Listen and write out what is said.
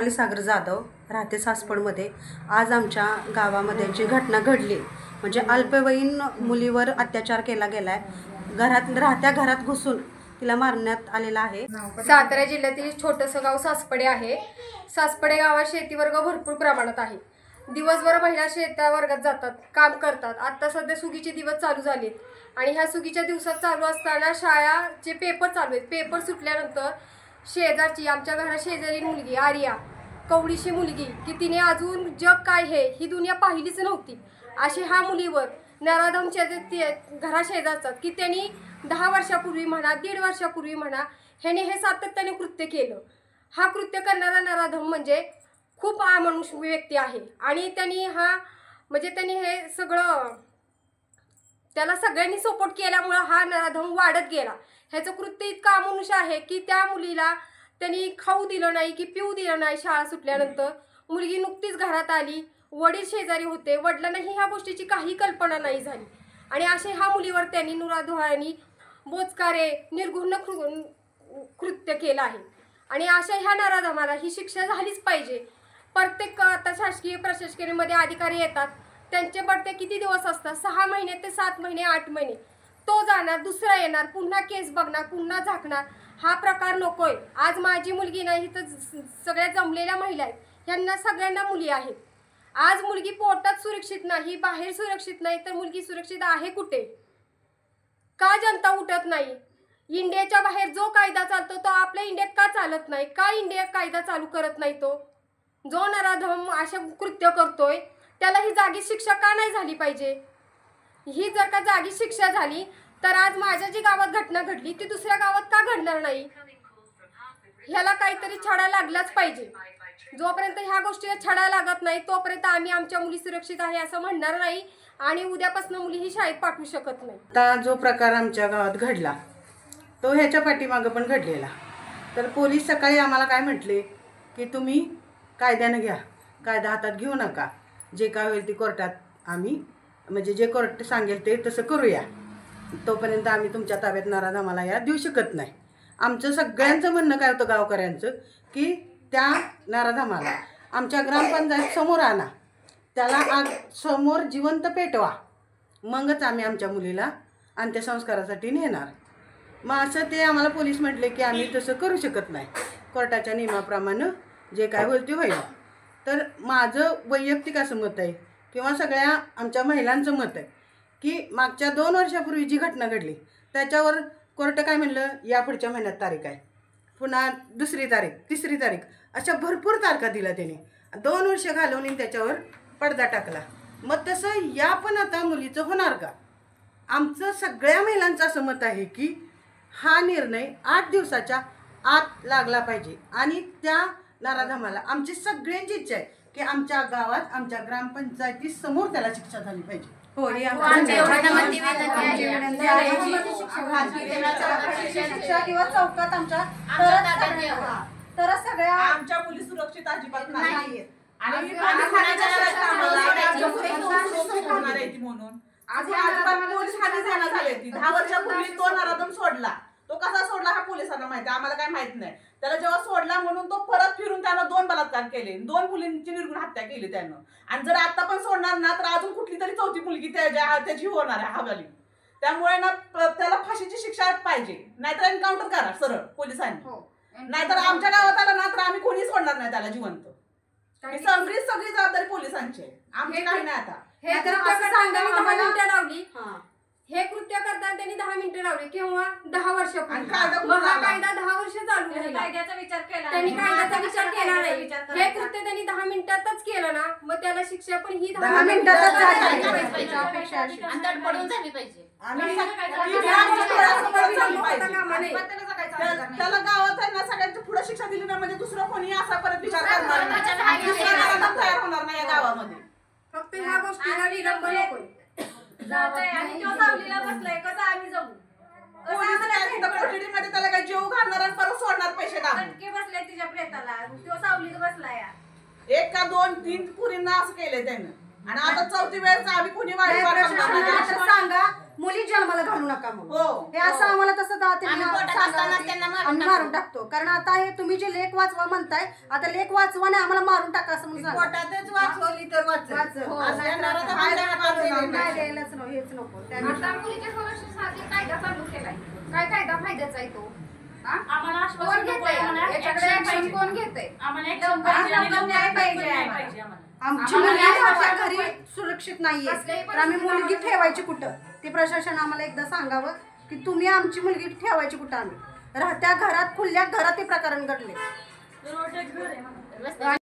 सोनाली सागर जाधव राहते सासवडमध्ये। आज आमच्या गावामध्ये जी घटना घडली म्हणजे अल्पवयीन मुलीवर अत्याचार केला गेलाय। राहत्या घरात घुसून तिला मारण्यात आलेला आहे। सातारा जिल्ह्यातील छोटंसं गाव सासपडे आहे। सासपडे गावात शेती वर्ग भरपूर प्रमाणात आहे। दिवसभर महिला शेता वर्गात जातात, काम करतात। आता सध्या सुगीचे दिवस चालू झालेत आणि ह्या सुगीच्या दिवसात चालू असताना शाळाचे पेपर चालू आहेत। पेपर सुटल्यानंतर शेजारची आमच्या घरा शेजारी मुलगी आर्या, कवडीशी मुलगी की तिने अजून जग काय हे ही दुनिया पाहिलीच नव्हती, अशी ह्या मुलीवर नराधमच्या घरा शेजारतात की त्यांनी 10 वर्षापूर्वी म्हणा 1.5 वर्षापूर्वी म्हणा ह्याने हे सातत्याने कृत्य केलं। हा कृत्य करणारा नराधम म्हणजे खूप अमानुष व्यक्ती आहे आणि त्यांनी त्यांनी हे सगळं त्याला सगळ्यांनी सपोर्ट केल्यामुळे हा नराधम वाढत गेला। ह्याचं कृत्य इतकं अमानुष आहे की त्या मुलीला त्यांनी खाऊ दिलं नाही की पिऊ दिलं नाही। शाळा सुटल्यानंतर मुलगी नुकतीच घरात आली, वडील शेजारी होते, वडिलांनाही ह्या गोष्टीची काही कल्पना नाही झाली आणि असे ह्या मुलीवर त्यांनी नुराधुरानी बोचकारे निर्घृण कृत्य केलं आहे आणि अशा ह्या नराधमाला ही शिक्षा झालीच पाहिजे। प्रत्येक आता शासकीय प्रशासकीयमध्ये अधिकारी येतात, त्यांचे बढते किती दिवस असतात, 6 महिने ते 7 महिने 8 महिने। तो जाणार, दुसरा येणार, पुन्हा केस बघणार, पुन्हा झाकणार, हा प्रकार नकोय। आज माझी मुलगी नाही तर सगळ्या जमलेल्या महिला आहेत, ह्यांना सगळ्यांना मुली आहेत। आज मुलगी पोटात सुरक्षित नाही, बाहेर सुरक्षित नाही, तर मुलगी सुरक्षित आहे कुठे? का जनता उठत नाही? इंडियाच्या बाहेर जो कायदा चालतो तो आपल्या इंडियात का चालत नाही? का इंडिया कायदा चालू करत नाही? तो जो नराधम अशा कृत्य करतोय त्याला ही जागी शिक्षा का नाही झाली पाहिजे? ही जर का जागी शिक्षा झाली तर आज माझ्या जी गावात घटना घडली ती दुसऱ्या गावात का घडणार नाही? ह्याला काहीतरी छडा लागलाच पाहिजे। जोपर्यंत ह्या गोष्टीला छडा लागत नाही तोपर्यंत आम्ही आमच्या मुली सुरक्षित आहे असं म्हणणार नाही आणि उद्यापासून मुली ही शाळेत पाठवू शकत नाही। आता जो प्रकार आमच्या गावात घडला तो ह्याच्या पाठीमागं पण घडलेला। तर पोलीस सकाळी आम्हाला काय म्हटले की तुम्ही कायद्यानं घ्या, कायदा हातात घेऊ नका, जे काय होईल ते कोर्टात आम्ही म्हणजे जे कोर्ट सांगेल ते तसं करूया, तोपर्यंत आम्ही तुमच्या ताब्यात नराधमाला या देऊ शकत नाही। आमचं सगळ्यांचं म्हणणं काय होतं गावकऱ्यांचं की त्या नराधमाला आमच्या ग्रामपंचायत समोर आणा, त्याला आग समोर जिवंत पेटवा, मगच आम्ही आमच्या मुलीला अंत्यसंस्कारासाठी नेणार। मग असं ते आम्हाला पोलीस म्हटले की आम्ही तसं करू शकत नाही, कोर्टाच्या नियमाप्रमाणे जे काय होईल ते होईल। तर माझं वैयक्तिक असं मत आहे किंवा सगळ्या आमच्या महिलांचं मत आहे की मागच्या 2 वर्षापूर्वी जी घटना घडली त्याच्यावर कोर्ट काय म्हणलं, या पुढच्या महिन्यात तारीख आहे, पुन्हा 2री तारीख 3री तारीख, अशा भरपूर तारखा दिल्या त्याने। 2 वर्ष घालवून त्याच्यावर पडदा टाकला। मग तसं या पण आता मुलीचं होणार का? आमचं सगळ्या महिलांचं असं मत आहे की हा निर्णय 8 दिवसाच्या आत लागला पाहिजे आणि त्या नराधमाला आमची सगळ्यांची इच्छा आहे की आमच्या गावात आमच्या ग्रामपंचायती समोर त्याला शिक्षा झाली पाहिजे। हो, ही शिक्षा किंवा चौकात आमच्या तर सगळ्या आमच्या मुली सुरक्षित अजिबात नाही आणि म्हणून आज पोलीस खाली जाणार झाले। 10 वर्षापूर्वी तो नराधम सोडला, तो कसा सोडला हा पोलिसांना माहिती, आम्हाला काय माहित नाही। त्याला जेव्हा सोडला म्हणून तो परत फिरून त्यानं 2 बलात्कार केले, 2 मुलींची निर्गुण हत्या केली त्यानं। आणि जर आता पण सोडणार ना तर अजून कुठली तरी 4थी मुलगी त्याची होणार आहे हवाली। त्यामुळे ना त्याला फाशीची शिक्षा पाहिजे, नाहीतर एन्काउंटर करा सरळ पोलिसांनी। नाहीतर आमच्या गावात आला ना तर आम्ही कोणी सोडणार नाही त्याला जिवंत। सगळी जबाबदारी पोलिसांची आहे, आमची काही नाही। आता हे कृत्य करताना 10 मिनिटं लावली, हे कृत्य करताना त्यांनी 10 मिनिटं लावली किंवा 10 वर्षापूर्वी। मग हा कायदा 10 वर्ष चालू राहिला, कायद्याचा विचार केला त्यांनी, कायद्याचा विचार केला नाही। हे कृत्य त्यांनी 10 मिनिटातच केलं ना, मग त्याला शिक्षा पण ही 10 मिनिटातच झाली पाहिजे। त्याला गावात आहे ना सगळ्यांच्या पुढे शिक्षा दिली ना म्हणजे दुसरं कोणी असा परत विचार करणार नाही, तयार होणार नाही या गावामध्ये। फक्त ह्या गोष्टीला विलंब नकोय। त्याला काय जीव घालणार आणि परत सोडणार पैसे बसले तिच्या प्रेताला, तो सावलीत बसलाय। 1 का 2 3 पुरींना असं केलंय त्यानं आणि आता 4थी वेळेस आम्ही कुणी सांगा मुली जन्माला घालू नका म्हणून हो. हे असं आम्हाला तसं आम्ही पोटात असताना त्यांना मारून मारून टाकतो. कारण आता हे तुम्ही जे लेख वाचवा म्हणताय, आता लेख वाचवाने आम्हाला मारून टाका असं म्हणून सांगा. पोटातच वाचवली तर वाचव. वाचव. असं येणार तर नाही, हायला नाही, वाचवलं नाही, नाही नाही. द्यायलाच नको, हेच नको. त्यामुळे आता मुलीच्या संरक्षणासाठी कायदा चालू केलाय. काय कायदा फायद्याचा आहे तो? हा? आम्हाला कोण आश्वासन नको घेतंय? आहे, आम्हाला याच्याकडे action action पाहिजे. कोण घेतंय? आम्हाला action पाहिजे आणि आम्हाला न्याय पाहिजे न्याय आम्हाला. पाहिजे आम्हाला. आमची आम्हाला मुलगी न्याय आमच्या हवा. घरी सुरक्षित नाहीये, कसल्याही तर आम्ही परिस्थितीत मुलगी आम्हाला ठेवायची कुठं ते प्रशासन आम्हाला एकदा सांगावं की तुम्ही आमची मुलगी ठेवायची कुठं. आम्ही राहत्या घरात खुल्या घरात हे प्रकरण घडले. रोडच घर आहे आम्हाला.